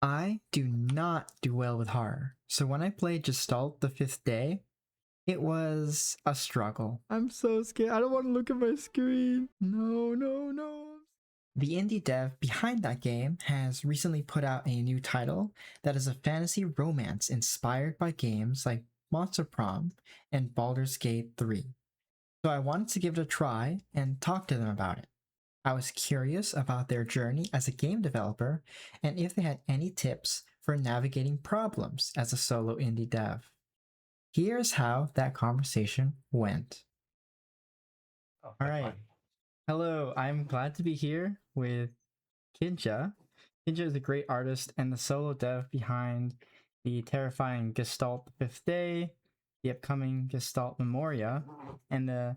I do not do well with horror, so when I played Gestalt the Fifth Day, it was a struggle. I'm so scared. I don't want to look at my screen. No, no, no. The indie dev behind that game has recently put out a new title that is a fantasy romance inspired by games like Monster Prom and Baldur's Gate 3. So I wanted to give it a try and talk to them about it. I was curious about their journey as a game developer and if they had any tips for navigating problems as a solo indie dev. Here's how that conversation went. Oh, All that's right. fine. Hello, I'm glad to be here with Kinja. Kinja is a great artist and the solo dev behind the terrifying Gestalt Fifth Day, the upcoming Gestalt Memoria, and the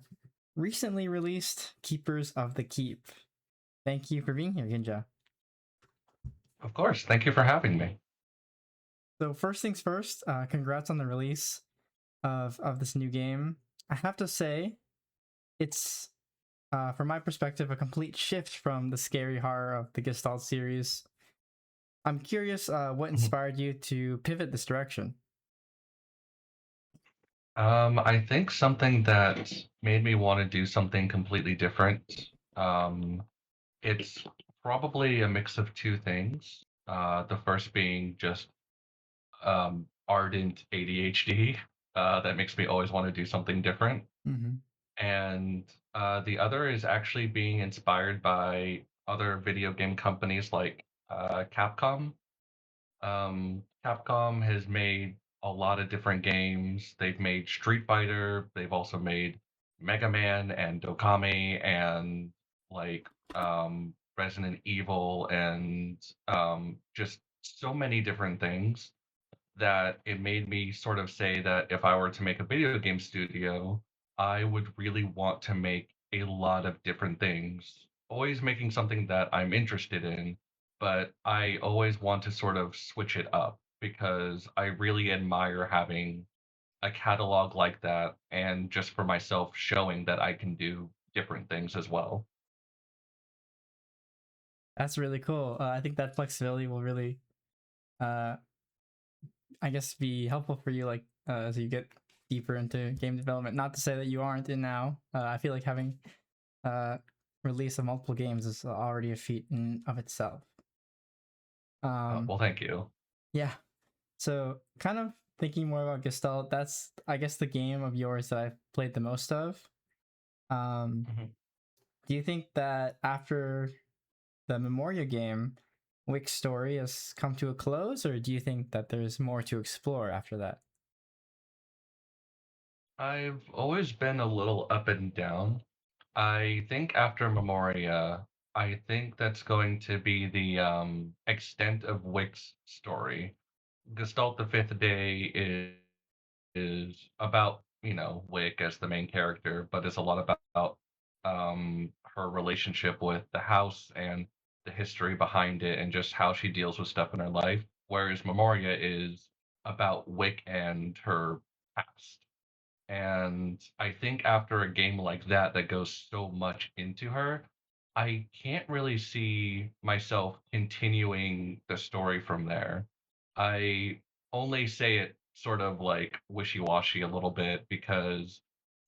recently released Keepers of the Keep. Thank you for being here, Kinja. Of course. Thank you for having me. So first things first, congrats on the release of this new game. I have to say, it's from my perspective a complete shift from the scary horror of the Gestalt series. I'm curious, what Mhm. inspired you to pivot this direction? I think something that made me want to do something completely different. Um, it's probably a mix of two things. The first being just ardent ADHD that makes me always want to do something different. Mm-hmm. And the other is actually being inspired by other video game companies like Capcom. Capcom has made a lot of different games. They've made Street Fighter. They've also made Mega Man and Dokami and like Resident Evil and just so many different things that it made me sort of say that if I were to make a video game studio, I would really want to make a lot of different things, always making something that I'm interested in, but I always want to sort of switch it up because I really admire having a catalog like that and just for myself showing that I can do different things as well. That's really cool. I think that flexibility will really, uh, I guess, be helpful for you, like as you get deeper into game development. Not to say that you aren't in now. I feel like having uh, release of multiple games is already a feat in of itself. Um, Well, thank you. yeah. So, kind of thinking more about Gestalt. That's, I guess, the game of yours that I've played the most of. Um, Mhm. do you think that after the Memoria game, Wick's story has come to a close, or do you think that there's more to explore after that? I've always been a little up and down. I think after Memoria, I think that's going to be the extent of Wick's story. Gestalt the Fifth Day is about, Wick as the main character, but it's a lot about her relationship with the house and the history behind it and just how she deals with stuff in her life. Whereas Memoria is about Wick and her past. And I think after a game like that that goes so much into her, I can't really see myself continuing the story from there. I only say it sort of like wishy-washy a little bit because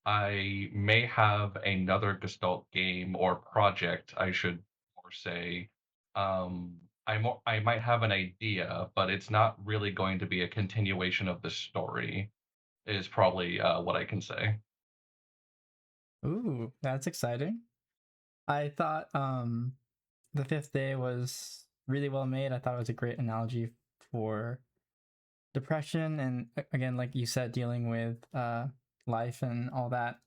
I may have another Gestalt game or project, I should more say. I might have an idea, but it's not really going to be a continuation of the story is probably what I can say. Ooh, that's exciting. I thought the Fifth Day was really well made. I thought it was a great analogy for depression and again, like you said, dealing with life and all that.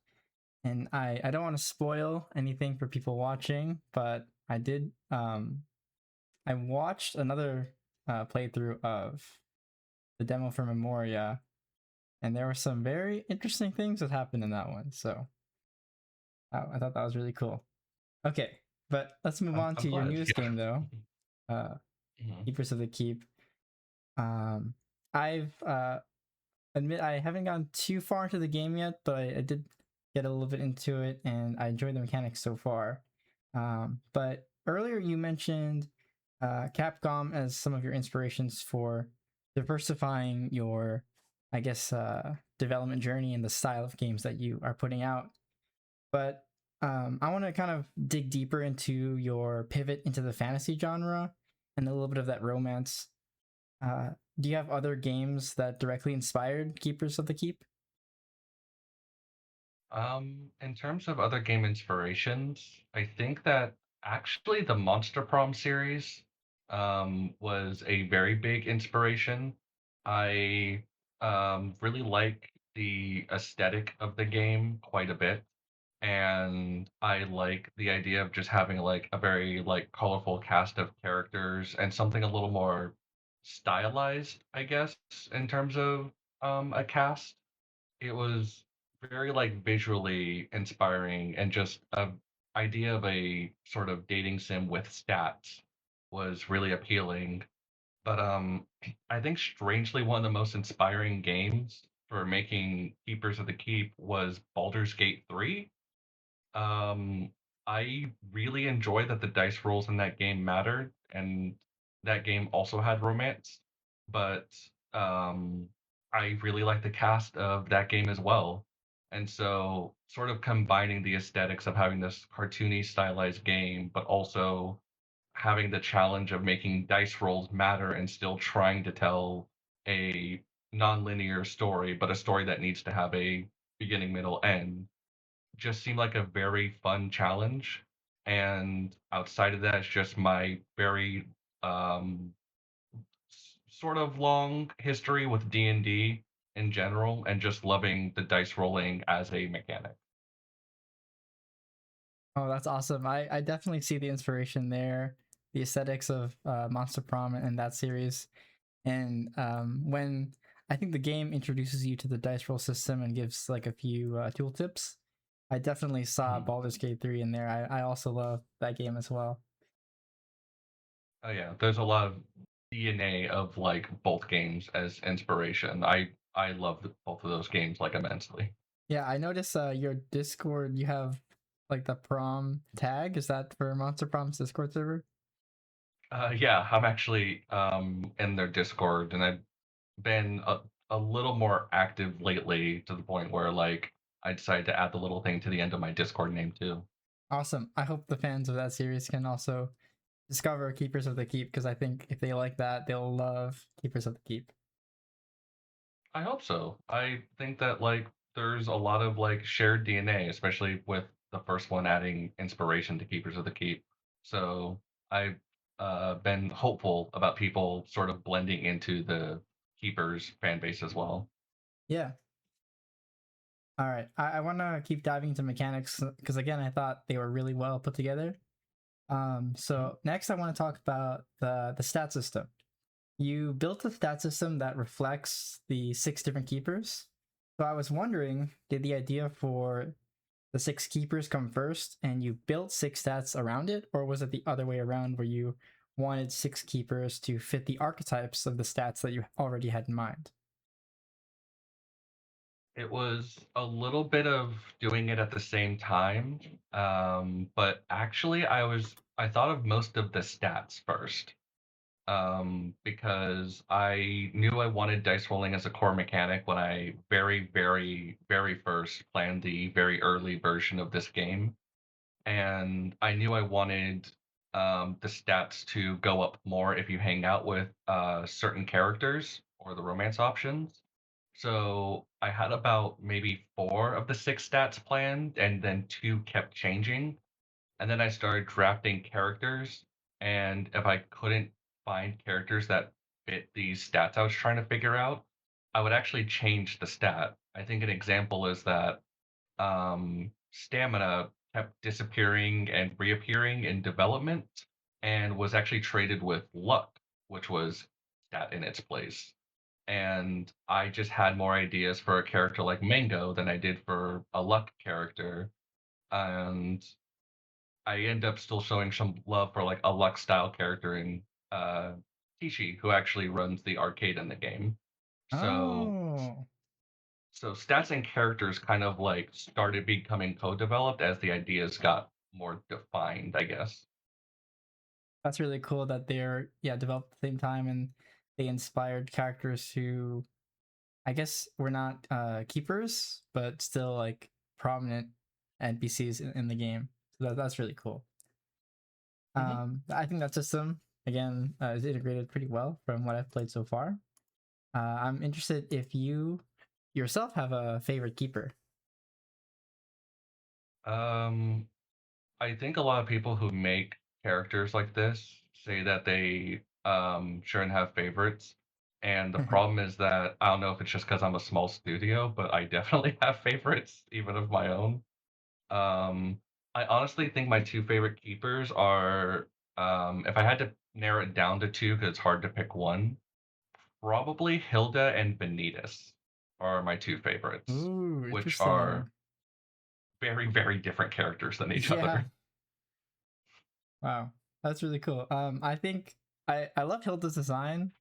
And I don't want to spoil anything for people watching, but I watched another playthrough of the demo for Memoria, and there were some very interesting things that happened in that one. So I thought that was really cool. Okay, but let's move on I'm to your glad. newest game though, uh, Mhm. Keepers of the Keep. Um, I've admit I haven't gotten too far into the game yet, but I did get a little bit into it, and I enjoyed the mechanics so far. But earlier you mentioned Capcom as some of your inspirations for diversifying your, I guess, development journey and the style of games that you are putting out. But I want to kind of dig deeper into your pivot into the fantasy genre and a little bit of that romance. Uh, do you have other games that directly inspired Keepers of the Keep? In terms of other game inspirations, I think that actually the Monster Prom series was a very big inspiration. I really like the aesthetic of the game quite a bit, and I like the idea of just having like a very like colorful cast of characters and something a little more stylized, I guess, in terms of a cast. It was very like visually inspiring, and just a idea of a sort of dating sim with stats was really appealing. But I think strangely one of the most inspiring games for making Keepers of the Keep was Baldur's Gate 3. um, I really enjoy that the dice rolls in that game mattered, and that game also had romance. But um, I really like the cast of that game as well. And so, sort of combining the aesthetics of having this cartoony, stylized game, but also having the challenge of making dice rolls matter and still trying to tell a non-linear story, but a story that needs to have a beginning, middle, end, just seemed like a very fun challenge. And outside of that, it's just my very sort of long history with D&D in general, and just loving the dice rolling as a mechanic. Oh, that's awesome. I definitely see the inspiration there, the aesthetics of Monster Prom and that series. And when I think the game introduces you to the dice roll system and gives like a few tool tips, I definitely saw Mhm. Baldur's Gate 3 in there. I also love that game as well. Oh yeah, there's a lot of DNA of like both games as inspiration. I love both of those games like immensely. Yeah, I noticed your Discord, you have like the prom tag. Is that for Monster Prom's Discord server? Yeah, I'm actually in their Discord, and I've been a little more active lately, to the point where like I decided to add the little thing to the end of my Discord name too. Awesome. I hope the fans of that series can also discover Keepers of the Keep because I think if they like that, they'll love Keepers of the Keep. I hope so. I think that like there's a lot of like shared DNA, especially with the first one adding inspiration to Keepers of the Keep. So I've been hopeful about people sort of blending into the Keepers fan base as well. Yeah. All right. I want to keep diving into mechanics because again, I thought they were really well put together. Mhm. So next, I want to talk about the stat system. You built a stat system that reflects the six different keepers. So I was wondering, did the idea for the six keepers come first and you built six stats around it, or was it the other way around where you wanted six keepers to fit the archetypes of the stats that you already had in mind? It was a little bit of doing it at the same time, but actually I thought of most of the stats first, because I knew I wanted dice rolling as a core mechanic when I very, very, very first planned the very early version of this game. And I knew I wanted the stats to go up more if you hang out with certain characters or the romance options. So I had about maybe four of the six stats planned, and then two kept changing. And then I started drafting characters, and if I couldn't find characters that fit these stats I was trying to figure out, I would actually change the stat. I think an example is that stamina kept disappearing and reappearing in development, and was actually traded with luck, which was stat in its place. And I just had more ideas for a character like Mango than I did for a luck character. And I end up still showing some love for like a luck style character in uh Tishi, who actually runs the arcade in the game. So Oh, stats and characters kind of like started becoming co-developed as the ideas got more defined, I guess. That's really cool that they're developed at the same time and they inspired characters who I guess were not keepers, but still like prominent NPCs in the game. So that's really cool. Hmm. I think that system again is integrated pretty well from what I've played so far. I'm interested if you yourself have a favorite keeper. Um, I think a lot of people who make characters like this say that they shouldn't have favorites. And the problem is that I don't know if it's just because I'm a small studio, but I definitely have favorites, even of my own. Um, I honestly think my two favorite keepers are, if I had to narrow it down to two, because it's hard to pick one, probably Hilda and Benitez are my two favorites, Ooh, which are interesting. very, very different characters than each Yeah. other. Wow. That's really cool. I think I love Hilda's design,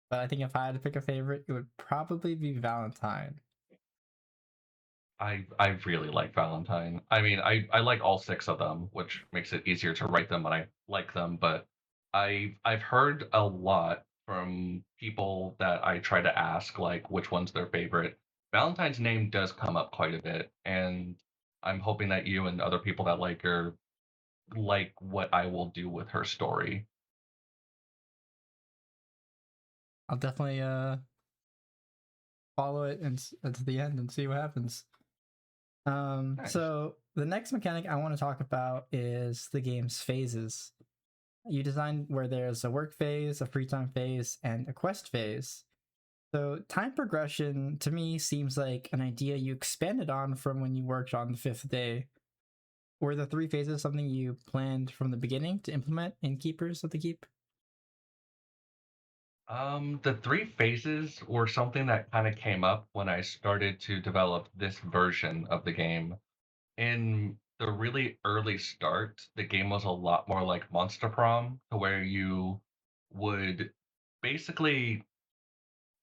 but I think if I had to pick a favorite, it would probably be Valentine. I really like Valentine. I mean, I like all six of them, which makes it easier to write them when I like them. But I've heard a lot from people that I try to ask like which one's their favorite. Valentine's name does come up quite a bit, and I'm hoping that you and other people that like her like what I will do with her story. I'll definitely follow it to the end and see what happens. Nice. So the next mechanic I want to talk about is the game's phases. You designed where there's a work phase, a free time phase, and a quest phase. So time progression to me seems like an idea you expanded on from when you worked on the fifth day. Were the three phases something you planned from the beginning to implement in Keepers of the Keep? The three phases were something that kind of came up when I started to develop this version of the game. In the really early start, the game was a lot more like Monster Prom, to where you would basically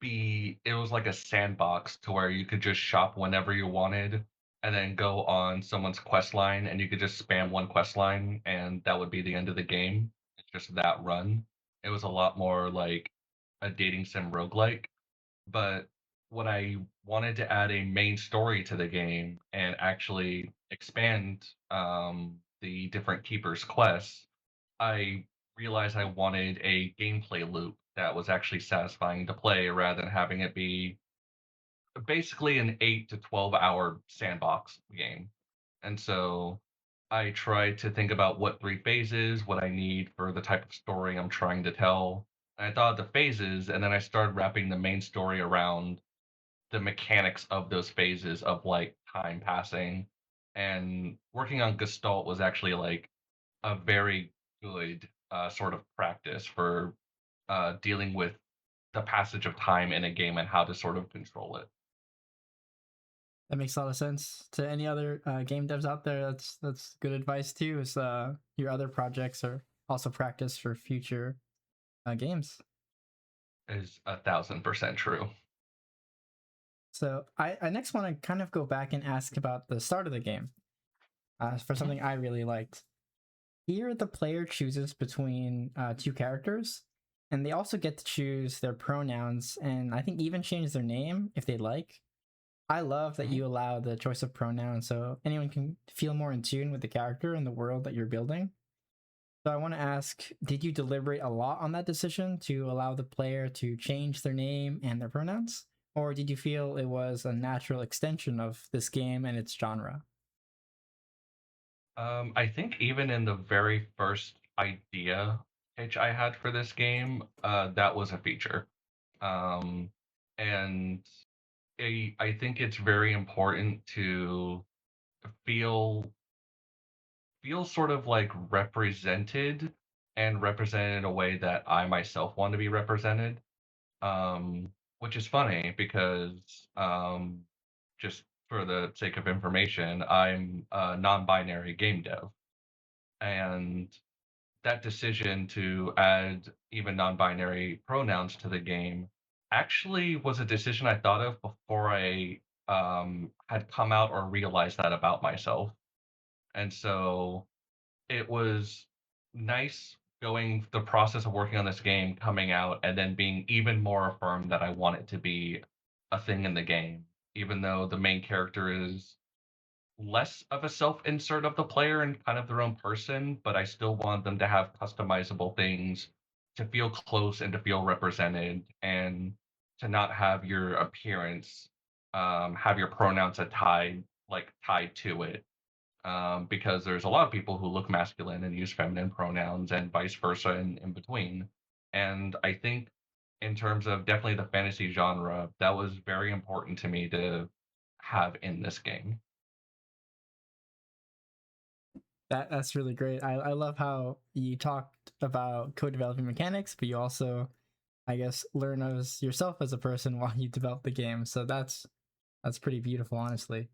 it was like a sandbox to where you could just shop whenever you wanted and then go on someone's quest line and you could just spam one quest line and that would be the end of the game. It's just that run. It was a lot more like a dating sim roguelike. But when I wanted to add a main story to the game and actually expand the different keepers' quests, I realized I wanted a gameplay loop that was actually satisfying to play rather than having it be basically an 8 to 12-hour sandbox game. And so I tried to think about what three phases, what I need for the type of story I'm trying to tell. And I thought of the phases, and then I started wrapping the main story around the mechanics of those phases of like time passing. And working on Gestalt was actually like a very good sort of practice for dealing with the passage of time in a game and how to sort of control it. That makes a lot of sense. To any other game devs out there, that's good advice too. Is your other projects are also practice for future games. Is 1,000% true. So I next want to kind of go back and ask about the start of the game for Mhm. something I really liked. Here, the player chooses between two characters, and they also get to choose their pronouns and I think even change their name if they like. I love that Mhm. you allow the choice of pronouns so anyone can feel more in tune with the character and the world that you're building. So I want to ask, did you deliberate a lot on that decision to allow the player to change their name and their pronouns? Or did you feel it was a natural extension of this game and its genre? I think even in the very first idea pitch I had for this game, that was a feature. Um, and I think it's very important to feel feel sort of like represented and represented in a way that I myself want to be represented. Which is funny because just for the sake of information, I'm a non-binary game dev, and that decision to add even non-binary pronouns to the game actually was a decision I thought of before I had come out or realized that about myself. And so it was nice going the process of working on this game, coming out, and then being even more affirmed that I want it to be a thing in the game, even though the main character is less of a self-insert of the player and kind of their own person, but I still want them to have customizable things to feel close and to feel represented and to not have your appearance have your pronouns tied to it because there's a lot of people who look masculine and use feminine pronouns and vice versa and in between. And I think in terms of definitely the fantasy genre, that was very important to me to have in this game. That's really great. I love how you talked about code developing mechanics, but you also, I guess, learn as yourself as a person while you develop the game. So that's pretty beautiful, honestly.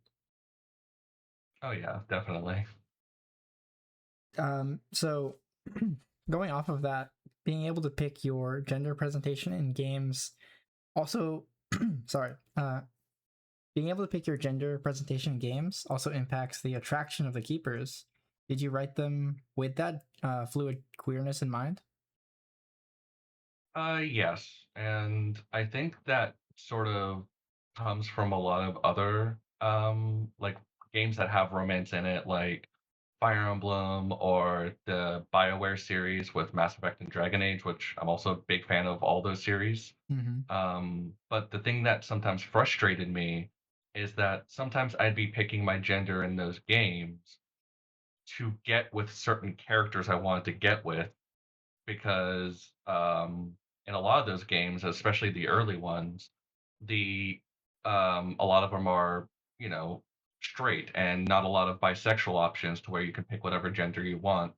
Oh yeah, definitely. So going off of that, being able to pick your gender presentation in games also, sorry, being able to pick your gender presentation in games also impacts the attraction of the keepers. Did you write them with that fluid queerness in mind? Yes, and I think that sort of comes from a lot of other like games that have romance in it, like Fire Emblem or the BioWare series with Mass Effect and Dragon Age, which I'm also a big fan of all those series. Mm-hmm. But the thing that sometimes frustrated me is that sometimes I'd be picking my gender in those games to get with certain characters I wanted to get with because in a lot of those games, especially the early ones, the a lot of them are you know straight and not a lot of bisexual options to where you can pick whatever gender you want.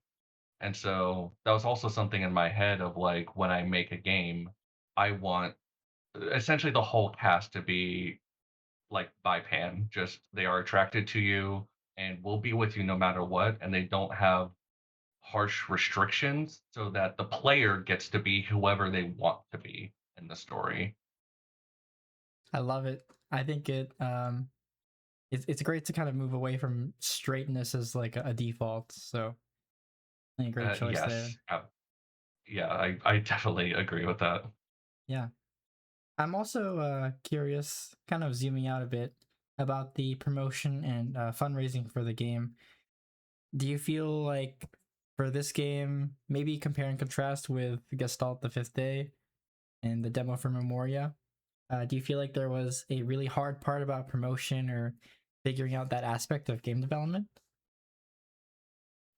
And so that was also something in my head of like when I make a game, I want essentially the whole cast to be like bipan, just they are attracted to you and will be with you no matter what, and they don't have harsh restrictions so that the player gets to be whoever they want to be in the story. I love it. I think it's great to kind of move away from straightness as like a default. So I think a great choice there. Yes, yeah, I definitely agree with that. Yeah. I'm also curious, kind of zooming out a bit, about the promotion and fundraising for the game. Do you feel like for this game, maybe compare and contrast with Gestalt the Fifth Day and the demo for Memoria? Do you feel like there was a really hard part about promotion or figuring out that aspect of game development?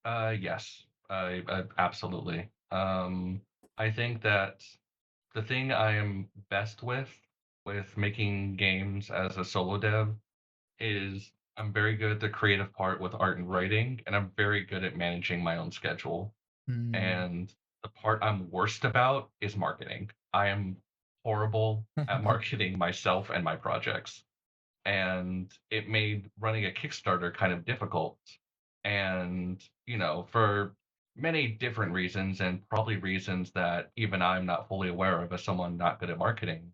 Yes, absolutely. I think that the thing I am best with making games as a solo dev is I'm very good at the creative part with art and writing, and I'm very good at managing my own schedule. Hmm. And the part I'm worst about is marketing. I am horrible at marketing myself and my projects. And it made running a Kickstarter kind of difficult. And, for many different reasons, and probably reasons that even I'm not fully aware of as someone not good at marketing.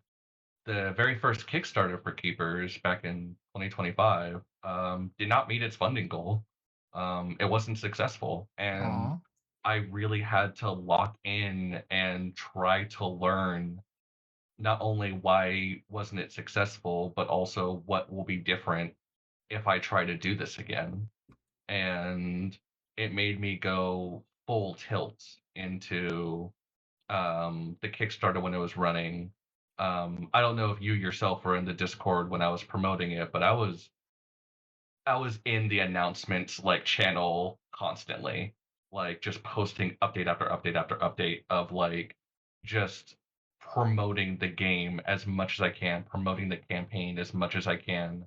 The very first Kickstarter for Keepers back in 2025 did not meet its funding goal. It wasn't successful. And Aw. I really had to lock in and try to learn not only why wasn't it successful, but also what will be different if I try to do this again. And it made me go full tilt into the Kickstarter when it was running. I don't know if you yourself were in the Discord when I was promoting it, but I was in the announcements like channel constantly, like just posting update after update after update of like just promoting the game as much as I can, promoting the campaign as much as I can.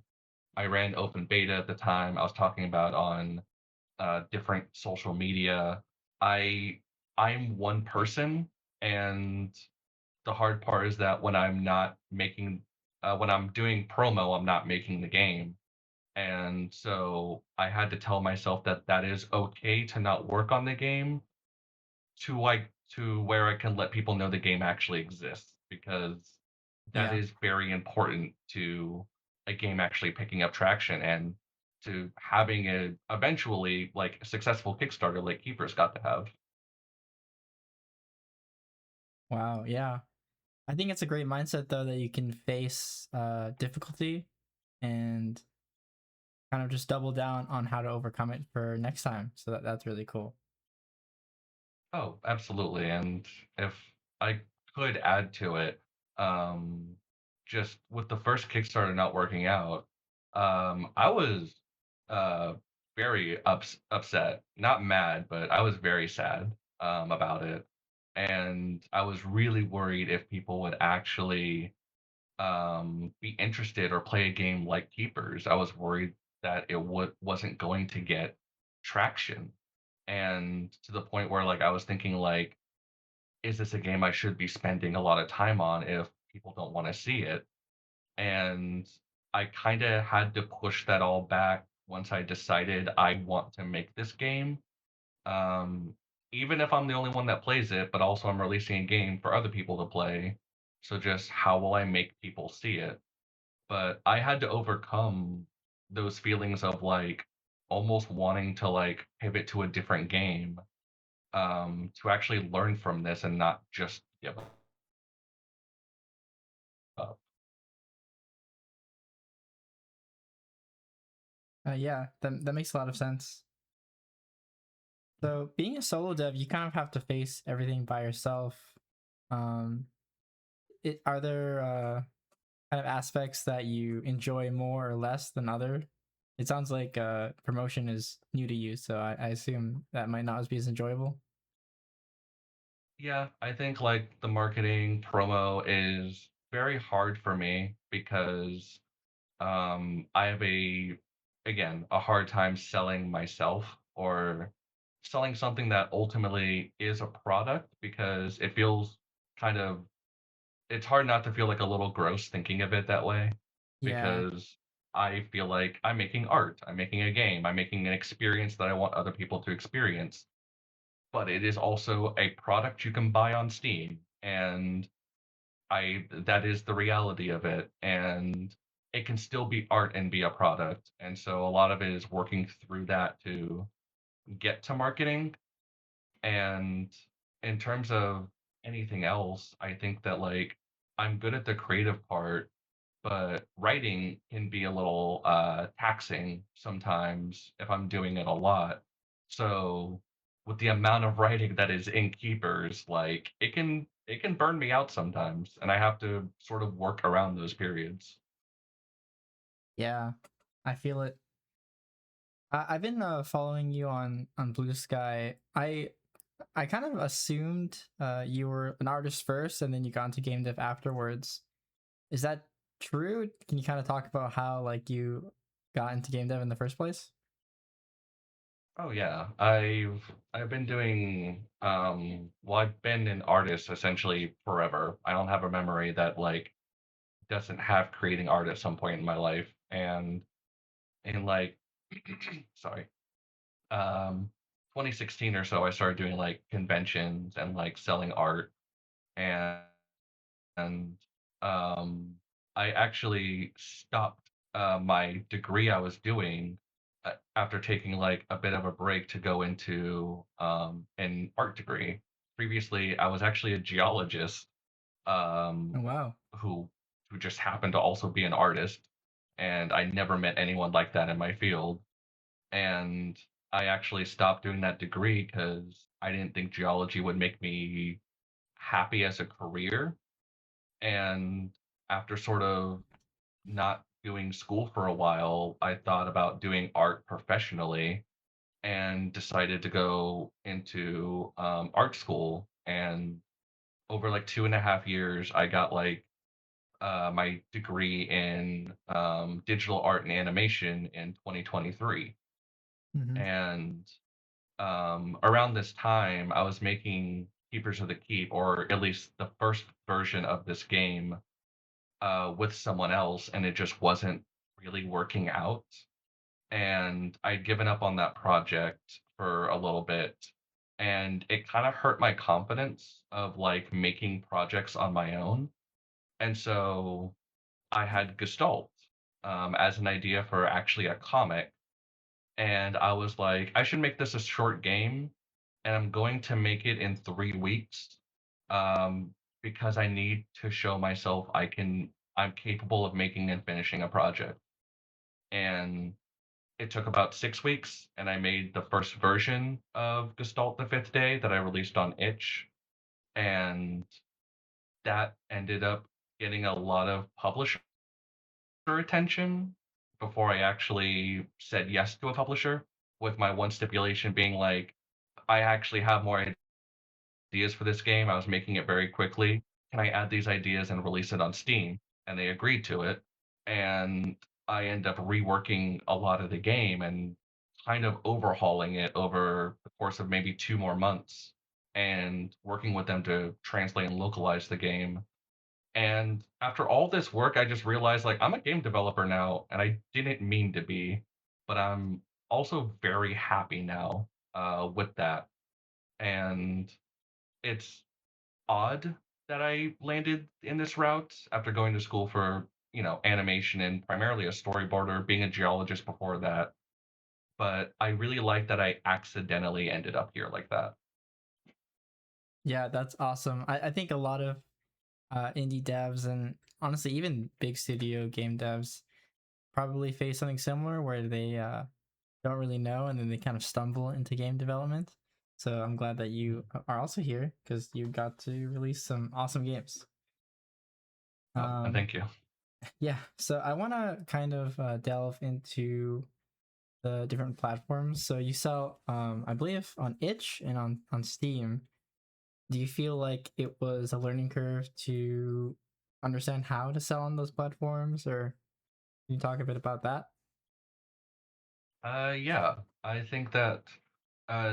I ran open beta at the time. I was talking about on different social media. I I'm one person, and the hard part is that when I'm doing promo, I'm not making the game. And so I had to tell myself that that is okay to not work on the game to where I can let people know the game actually exists because that Yeah. is very important to a game actually picking up traction and to having a eventually like a successful Kickstarter like Keepers got to have. Wow, yeah. I think it's a great mindset though that you can face difficulty and kind of just double down on how to overcome it for next time. So that's really cool. Oh, absolutely. And if I could add to it, um, just with the first Kickstarter not working out, I was uh, very upset, not mad, but I was very sad about it. And I was really worried if people would actually be interested or play a game like Keepers. I was worried that it wasn't going to get traction, and to the point where like I was thinking like, is this a game I should be spending a lot of time on if people don't want to see it? And I kind of had to push that all back once I decided I want to make this game. Um, Even if I'm the only one that plays it, but also I'm releasing a game for other people to play. So just how will I make people see it? But I had to overcome those feelings of like almost wanting to like pivot to a different game, to actually learn from this and not just give up. Yeah, that makes a lot of sense. So being a solo dev, you kind of have to face everything by yourself. Um, are there kind of aspects that you enjoy more or less than other? It sounds like promotion is new to you, so I assume that might not be as enjoyable. Yeah, I think like the marketing promo is very hard for me because I have again, a hard time selling myself or selling something that ultimately is a product because it feels kind of it's hard not to feel like a little gross thinking of it that way Yeah, because I feel like I'm making art, I'm making a game, I'm making an experience that I want other people to experience. But it is also a product you can buy on Steam, and I that is the reality of it. And it can still be art and be a product. And so a lot of it is working through that to get to marketing. And in terms of anything else, I think that like I'm good at the creative part, but writing can be a little taxing sometimes if I'm doing it a lot. So with the amount of writing that is in Keepers, like it can burn me out sometimes, and I have to sort of work around those periods. yeah, I feel it. I've been following you on Blue Sky. I kind of assumed you were an artist first, and then you got into game dev afterwards. Is that true? Can you kind of talk about how like you got into game dev in the first place? Oh yeah, I've been doing well, I've been an artist essentially forever. I don't have a memory that like doesn't have creating art at some point in my life. And in like sorry, 2016 or so, I started doing like conventions and like selling art. And um I actually stopped my degree I was doing after taking like a bit of a break to go into an art degree. Previously, I was actually a geologist, Oh um, wow. who just happened to also be an artist, and I never met anyone like that in my field. And I actually stopped doing that degree because I didn't think geology would make me happy as a career. And after sort of not doing school for a while, I thought about doing art professionally and decided to go into art school. And over like 2.5 years, I got like my degree in digital art and animation in 2023. Hmm. And around this time, I was making Keepers of the Keep, or at least the first version of this game, with someone else, and it just wasn't really working out. And I'd given up on that project for a little bit, and it kind of hurt my confidence of like making projects on my own. And so I had Gestalt as an idea for actually a comic, and I was like, I should make this a short game, and I'm going to make it in 3 weeks. because I need to show myself I'm capable of making and finishing a project. And it took about 6 weeks, and I made the first version of Gestalt the Fifth Day that I released on Itch, and that ended up getting a lot of publisher attention before I actually said yes to a publisher, with my one stipulation being like, I actually have more ideas for this game. I was making it very quickly. Can I add these ideas and release it on Steam? And they agreed to it. And I end up reworking a lot of the game and kind of overhauling it over the course of maybe 2 more months and working with them to translate and localize the game. And after all this work, I just realized like I'm a game developer now, and I didn't mean to be, but I'm also very happy now with that. And it's odd that I landed in this route after going to school for, animation and primarily a storyboarder, being a geologist before that. But I really like that I accidentally ended up here like that. Yeah, that's awesome. I think a lot of indie devs and honestly even big studio game devs probably face something similar where they don't really know and then they kind of stumble into game development. So I'm glad that you are also here because you got to release some awesome games. Oh, and Um, thank you. yeah, so I want to kind of delve into the different platforms. So you sell, I believe, on Itch and on Steam. Do you feel like it was a learning curve to understand how to sell on those platforms, or can you talk a bit about that? Yeah, I think that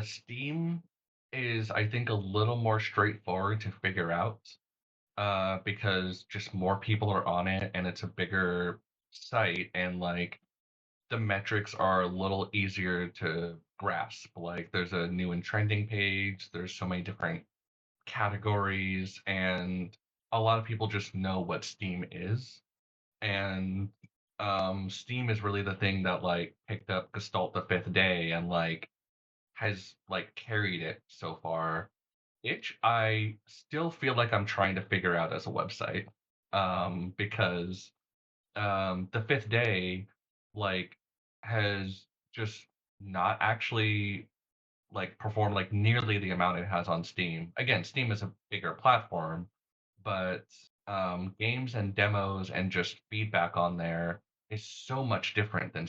Steam is, I think, a little more straightforward to figure out because just more people are on it and it's a bigger site, and like the metrics are a little easier to grasp. Like there's a new and trending page, there's so many different categories, and a lot of people just know what Steam is. And Steam is really the thing that like picked up Gestalt the Fifth Day and like has like carried it so far. Itch, I still feel like I'm trying to figure out as a website. Because the Fifth Day like has just not actually like performed like nearly the amount it has on Steam. Again, Steam is a bigger platform, but games and demos and just feedback on there is so much different than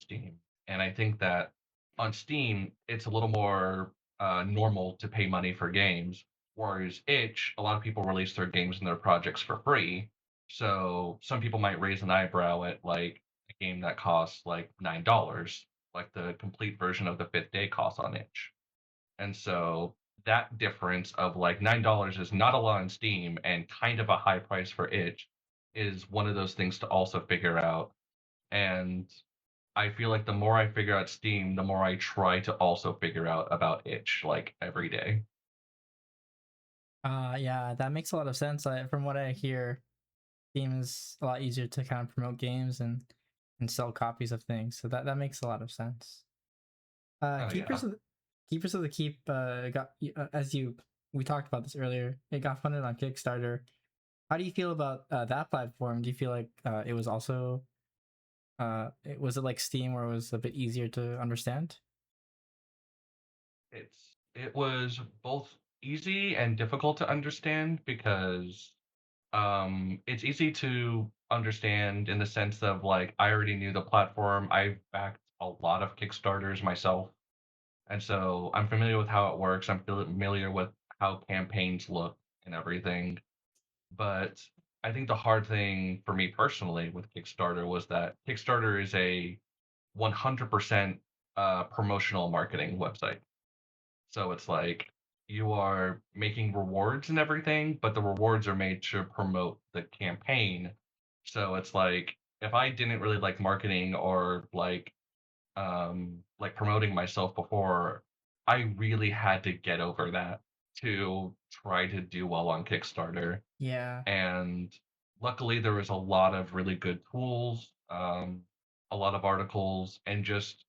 Steam. And I think that on Steam, it's a little more normal to pay money for games, whereas Itch, a lot of people release their games and their projects for free. So some people might raise an eyebrow at like a game that costs like $9, like the complete version of the Fifth Day costs on Itch. And so that difference of like $9 is not a lot on Steam and kind of a high price for Itch is one of those things to also figure out. And I feel like the more I figure out Steam, the more I try to also figure out about Itch like every day. Yeah, that makes a lot of sense. From what I hear, Steam is a lot easier to kind of promote games and sell copies of things. So that makes a lot of sense. Oh yeah. Keepers of the Keep got as you we talked about this earlier. It got funded on Kickstarter. How do you feel about that platform? Do you feel like it was also was it like Steam where it was a bit easier to understand? It was both easy and difficult to understand because it's easy to understand in the sense of like I already knew the platform. I've backed a lot of Kickstarters myself. And so I'm familiar with how it works. I'm familiar with how campaigns look and everything. But I think the hard thing for me personally with Kickstarter was that Kickstarter is a 100% promotional marketing website. So it's like you are making rewards and everything, but the rewards are made to promote the campaign. So it's like if I didn't really like marketing or like promoting myself before, I really had to get over that to try to do well on Kickstarter. Yeah. And luckily, there was a lot of really good tools, a lot of articles, and just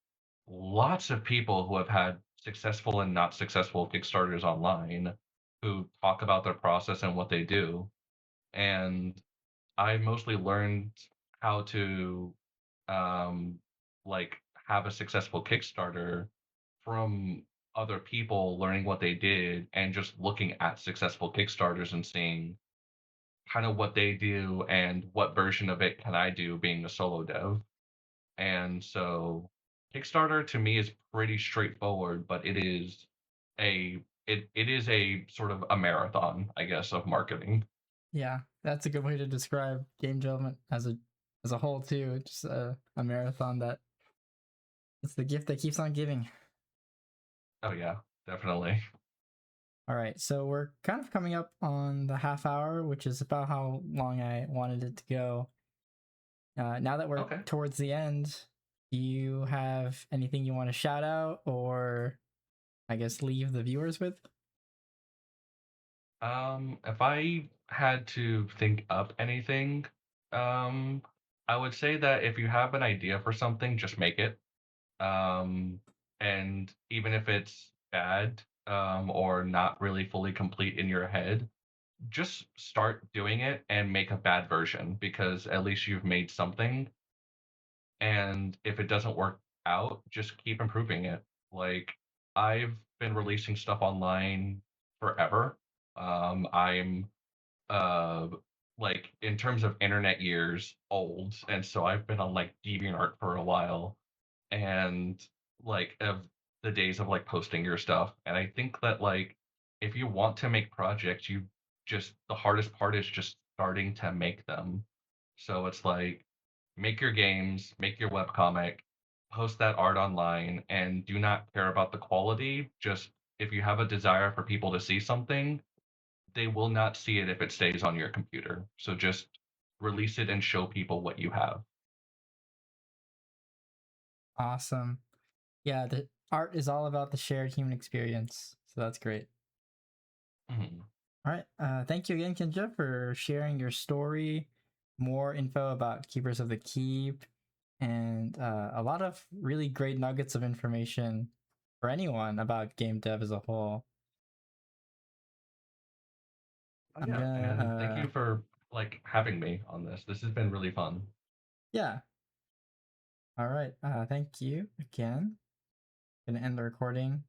lots of people who have had successful and not successful Kickstarters online. who talk about their process and what they do. And I mostly learned how to um, like have a successful Kickstarter from other people learning what they did and just looking at successful Kickstarters and seeing kind of what they do and what version of it can I do being a solo dev. And so Kickstarter to me is pretty straightforward, but it is a sort of a marathon, I guess, of marketing. Yeah, that's a good way to describe game development as a whole too. Just a marathon that it's the gift that keeps on giving. Oh yeah, definitely. All right, so we're kind of coming up on the half hour, which is about how long I wanted it to go. Now that we're Okay. towards the end, do you have anything you want to shout out or I guess leave the viewers with? If I had to think up anything, um, I would say that if you have an idea for something, just make it. Um, and even if it's bad, or not really fully complete in your head, just start doing it and make a bad version because at least you've made something. And if it doesn't work out, just keep improving it. Like I've been releasing stuff online forever. I'm uh like in terms of internet years old, and so I've been on like DeviantArt for a while, and like of the days of like posting your stuff. And I think that like if you want to make projects, you just the hardest part is just starting to make them. So it's like make your games, make your webcomic, post that art online, and do not care about the quality. Just if you have a desire for people to see something, they will not see it if it stays on your computer. So just release it and show people what you have. Awesome. Yeah, the art is all about the shared human experience. So that's great. Mhm. All right. Thank you again, Kinja, for sharing your story, more info about Keepers of the Keep, and a lot of really great nuggets of information for anyone about game dev as a whole. Oh I'm yeah, and thank gonna, you for like having me on this. This has been really fun. yeah. All right. Thank you again. Gonna end the recording.